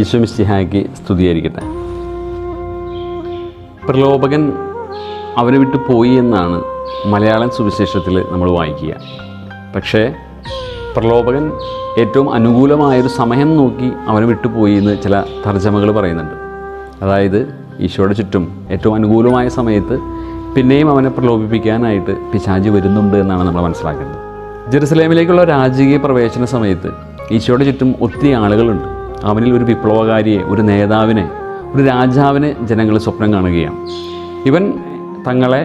ഈശോ മിശിഹായ്ക്ക് സ്തുതിയായിരിക്കട്ടെ. പ്രലോഭകൻ അവനെ വിട്ട് പോയി എന്നാണ് മലയാളം സുവിശേഷത്തിൽ നമ്മൾ വായിക്കുക. പക്ഷേ പ്രലോഭകൻ ഏറ്റവും അനുകൂലമായൊരു സമയം നോക്കി അവനെ വിട്ടുപോയി എന്ന് ചില തർജ്ജമകൾ പറയുന്നുണ്ട്. അതായത് ഈശോയുടെ ചുറ്റും ഏറ്റവും അനുകൂലമായ സമയത്ത് പിന്നെയും അവനെ പ്രലോഭിപ്പിക്കാനായിട്ട് പിശാചി വരുന്നുണ്ട് എന്നാണ് നമ്മൾ മനസ്സിലാക്കേണ്ടത്. ജെറുസലേമിലേക്കുള്ള രാജകീയ പ്രവേശന സമയത്ത് ഈശോയുടെ ചുറ്റും ഒത്തിരി ആളുകളുണ്ട്. അവനിൽ ഒരു വിപ്ലവകാരിയെ, ഒരു നേതാവിനെ, ഒരു രാജാവിനെ ജനങ്ങൾ സ്വപ്നം കാണുകയാണ്. ഇവൻ തങ്ങളെ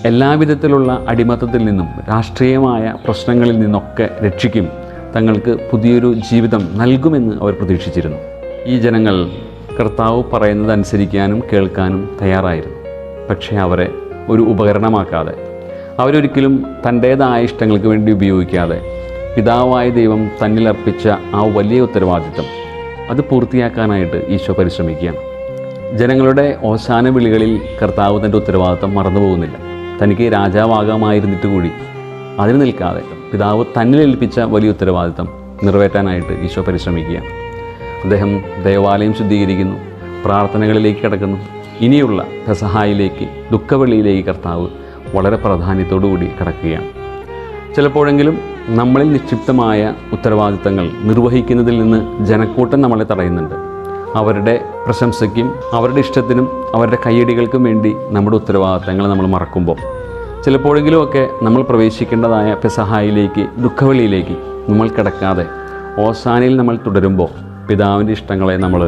എല്ലാവിധത്തിലുള്ള അടിമത്തത്തിൽ നിന്നും രാഷ്ട്രീയമായ പ്രശ്നങ്ങളിൽ നിന്നൊക്കെ രക്ഷിക്കും, തങ്ങൾക്ക് പുതിയൊരു ജീവിതം നൽകുമെന്ന് അവർ പ്രതീക്ഷിച്ചിരുന്നു. ഈ ജനങ്ങൾ കർത്താവ് പറയുന്നത് അനുസരിക്കാനും കേൾക്കാനും തയ്യാറായിരുന്നു. പക്ഷേ അവരെ ഒരു ഉപകരണമാക്കാതെ, അവരൊരിക്കലും തൻ്റേതായ ഇഷ്ടങ്ങൾക്ക് വേണ്ടി ഉപയോഗിക്കാതെ, പിതാവായ ദൈവം തന്നിൽ അർപ്പിച്ച ആ വലിയ ഉത്തരവാദിത്തം അത് പൂർത്തിയാക്കാനായിട്ട് ഈശോ പരിശ്രമിക്കുകയാണ്. ജനങ്ങളുടെ ഓശാന വിളികളിൽ കർത്താവ് തൻ്റെ ഉത്തരവാദിത്തം മറന്നു പോകുന്നില്ല. തനിക്ക് രാജാവാകാമായിരുന്നിട്ട് കൂടി അതിന് നിൽക്കാതെ പിതാവ് തന്നിൽ ഏൽപ്പിച്ച വലിയ ഉത്തരവാദിത്തം നിറവേറ്റാനായിട്ട് ഈശോ പരിശ്രമിക്കുകയാണ്. അദ്ദേഹം ദേവാലയം ശുദ്ധീകരിക്കുന്നു, പ്രാർത്ഥനകളിലേക്ക് കടക്കുന്നു. ഇനിയുള്ള പെസഹായിലേക്ക്, ദുഃഖവെള്ളിയിലേക്ക് കർത്താവ് വളരെ പ്രാധാന്യത്തോടു കൂടി കടക്കുകയാണ്. ചിലപ്പോഴെങ്കിലും നമ്മളിൽ നിക്ഷിപ്തമായ ഉത്തരവാദിത്തങ്ങൾ നിർവഹിക്കുന്നതിൽ നിന്ന് ജനക്കൂട്ടം നമ്മളെ തടയുന്നുണ്ട്. അവരുടെ പ്രശംസയ്ക്കും അവരുടെ ഇഷ്ടത്തിനും അവരുടെ കയ്യടികൾക്കും വേണ്ടി നമ്മുടെ ഉത്തരവാദിത്തങ്ങൾ നമ്മൾ മറക്കുമ്പോൾ ചിലപ്പോഴെങ്കിലുമൊക്കെ നമ്മൾ പ്രവേശിക്കേണ്ടതായ പെസഹായിലേക്ക്, ദുഃഖവെള്ളിയിലേക്ക് നമ്മൾ കിടക്കാതെ ഓശാനയിൽ നമ്മൾ തുടരുമ്പോൾ പിതാവിൻ്റെ ഇഷ്ടങ്ങളെ നമ്മൾ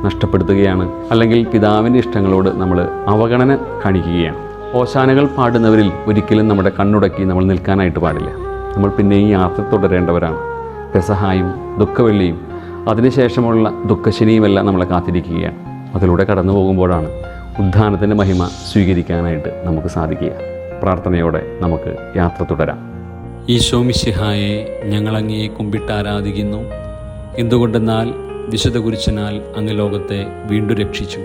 നഷ്ടപ്പെടുത്തുകയാണ്. അല്ലെങ്കിൽ പിതാവിൻ്റെ ഇഷ്ടങ്ങളോട് നമ്മൾ അവഗണന കാണിക്കുകയാണ്. ഓശാനകൾ പാടുന്നവരിൽ ഒരിക്കലും നമ്മുടെ കണ്ണുടക്കി നമ്മൾ നിൽക്കാനായിട്ട് പാടില്ല. നമ്മൾ പിന്നെയും യാത്ര തുടരേണ്ടവരാണ്. പെസഹായും ദുഃഖവെള്ളിയും അതിനുശേഷമുള്ള ദുഃഖശനിയുമെല്ലാം നമ്മളെ കാത്തിരിക്കുകയാണ്. അതിലൂടെ കടന്നു പോകുമ്പോഴാണ് ഉദ്ധാനത്തിൻ്റെ മഹിമ സ്വീകരിക്കാനായിട്ട് നമുക്ക് സാധിക്കുക. പ്രാർത്ഥനയോടെ നമുക്ക് യാത്ര തുടരാം. ഈശോ മിശിഹായെ ഞങ്ങളങ്ങയെ കുമ്പിട്ട് ആരാധിക്കുന്നു. എന്തുകൊണ്ടെന്നാൽ വിശുദ്ധ കുരിശിനാൽ അങ്ങ് ലോകത്തെ വീണ്ടും രക്ഷിച്ചു.